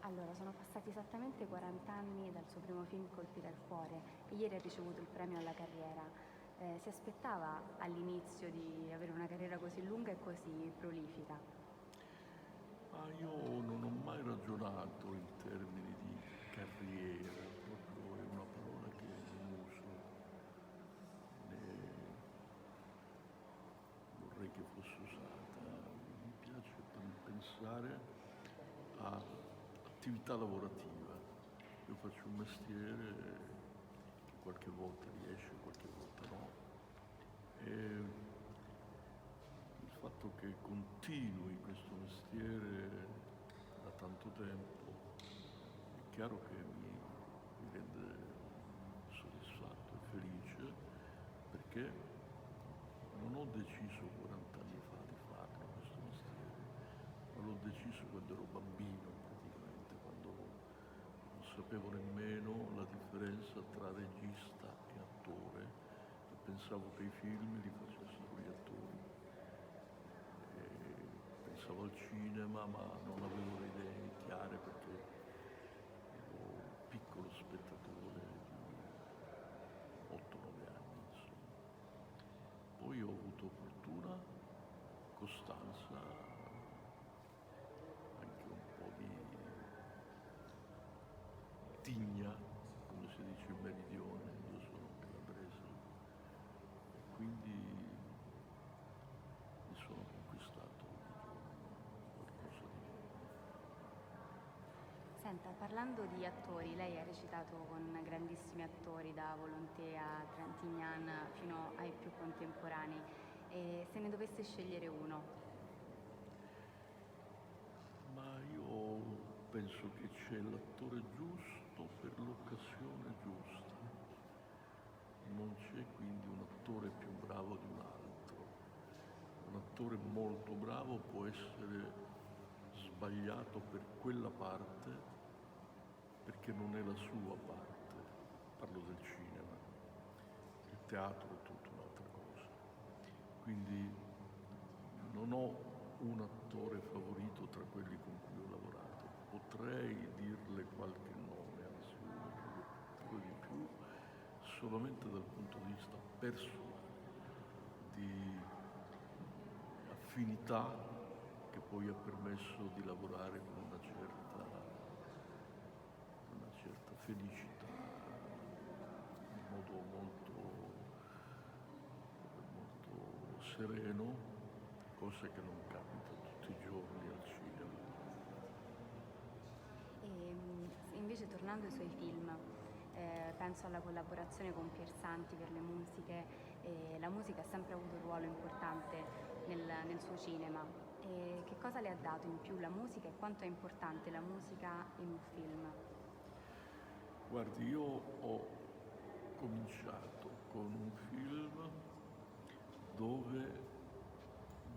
Allora, sono passati esattamente 40 anni dal suo primo film Colpire al cuore e ieri ha ricevuto il premio alla carriera. Si aspettava all'inizio di avere una carriera così lunga e così prolifica? Ma io non ho mai ragionato in termini di carriera, proprio è una parola che non uso, né vorrei che fosse usata. Mi piace pensare a attività lavorativa. Io faccio un mestiere che qualche volta riesce, qualche volta no. E il fatto che continui questo mestiere da tanto tempo è chiaro che mi rende soddisfatto e felice, perché non ho deciso 40 anni fa di farlo questo mestiere, ma l'ho deciso quando ero bambino, praticamente, quando non sapevo nemmeno la differenza tra regista e attore e pensavo che i film li facessero gli attori. Pensavo al cinema, ma non avevo le idee chiare perché ero un piccolo spettatore di 8-9 anni, insomma. Poi ho avuto fortuna, costanza, anche un po' di tigna, come si dice in Meridione, io sono calabrese, e quindi mi sono conquistato ogni giorno qualcosa di nuovo. Senta, parlando di attori, lei ha recitato con grandissimi attori, da Volonté a Trintignant fino ai più contemporanei. E se ne dovesse scegliere uno? Ma io penso che c'è l'attore giusto per l'occasione giusta. Non c'è quindi un attore più bravo di un altro. Un attore molto bravo può essere sbagliato per quella parte perché non è la sua parte. Parlo del cinema. Il teatro è tutta un'altra cosa. Quindi non ho un attore favorito tra quelli con cui ho lavorato. Potrei dirle qualche nome, anzi uno due di più, solamente dal punto di vista personale, di affinità che poi ha permesso di lavorare con una certa felicità, in modo molto sereno, cosa che non capita tutti i giorni al cinema. Invece, tornando ai suoi film, penso alla collaborazione con Piersanti per le musiche. La musica ha sempre avuto un ruolo importante nel suo cinema. Che cosa le ha dato in più la musica e quanto è importante la musica in un film? Guardi, io ho cominciato con un film dove,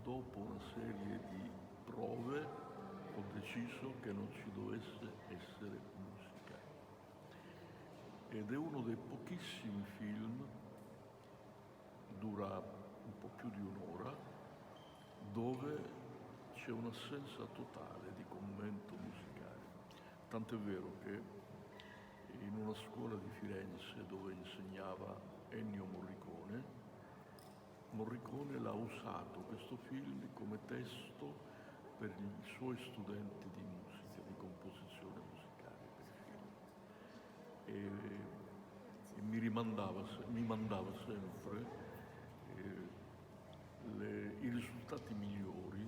dopo una serie di prove, ho deciso che non ci dovesse essere musica. Ed è uno dei pochissimi film, dura un po' più di un'ora, dove c'è un'assenza totale di commento musicale. Tant'è vero che in una scuola di Firenze dove insegnava Ennio Morricone, Morricone l'ha usato questo film come testo per i suoi studenti di musica, di composizione musicale per film. E mi mandava sempre i risultati migliori,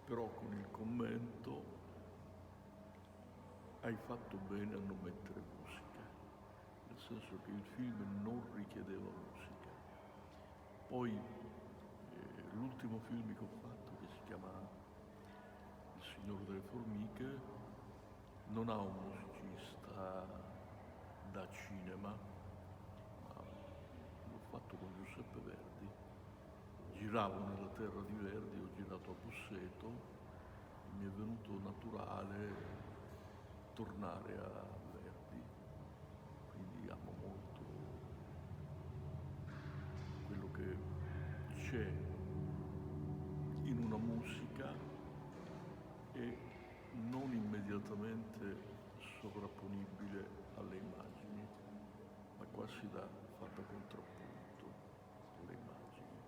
però con il commento: hai fatto bene a non mettere musica, nel senso che il film non richiedeva musica. Poi l'ultimo film che ho fatto, che si chiama Il Signore delle Formiche, non ha un musicista da cinema, ma l'ho fatto con Giuseppe Verdi. Giravo nella terra di Verdi, ho girato a Busseto, mi è venuto naturale tornare a Verdi, quindi amo molto quello che c'è in una musica e non immediatamente immediatamente sovrapponibile alle immagini, ma quasi da fatta contrappunto alle immagini.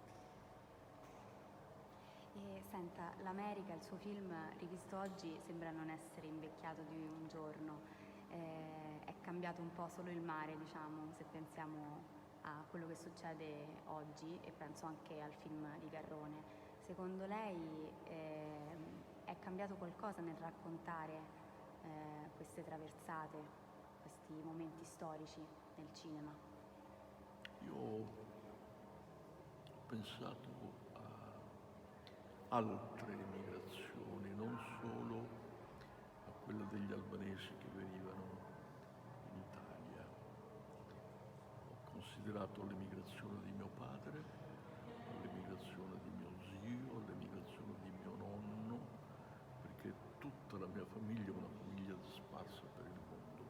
E senta, l'America, il suo film rivisto oggi sembra non essere invecchiato di un giorno, è cambiato un po' solo il mare, diciamo, se pensiamo a quello che succede oggi, e penso anche al film di Garrone. Secondo lei è cambiato qualcosa nel raccontare queste traversate, questi momenti storici nel cinema? Io ho pensato a altre emigrazioni, non solo a quella degli albanesi che venivano in Italia. Ho considerato l'emigrazione di mio padre, l'emigrazione di mio zio, l'emigrazione di mio nonno, perché tutta la mia famiglia è una famiglia sparsa per il mondo.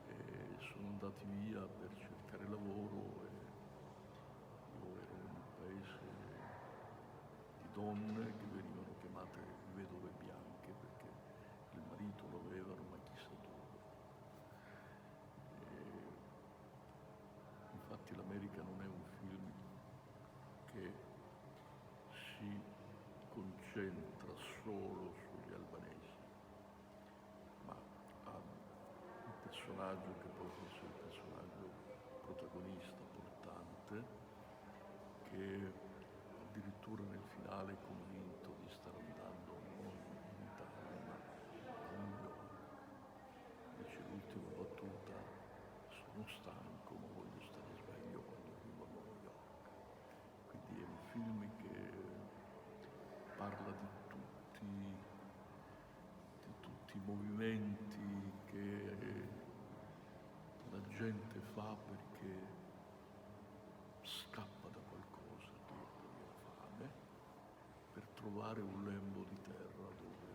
E sono andati via per cercare lavoro e io ero in un paese di donne che venivano chiamate vedove bianche perché il marito lo avevano ma chissà dove. Infatti l'America non è un film che si concentra solo sugli albanesi, ma ha un personaggio che poi fosse il personaggio protagonista, portante, che addirittura nel finale è convinto di stare andando non in Italia ma a New York. Dice l'ultima battuta: sono stanco ma voglio stare sveglio quando arrivo a New York. Quindi è un film che parla di tutti i movimenti che la gente fa perché scappa da qualcosa, dietro la fame, per trovare un lembo di terra dove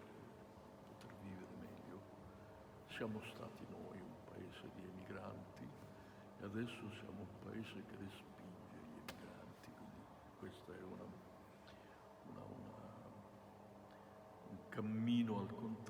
poter vivere meglio. Siamo stati noi un paese di emigranti e adesso siamo un paese che respinge gli emigranti, quindi questo è un cammino al contrario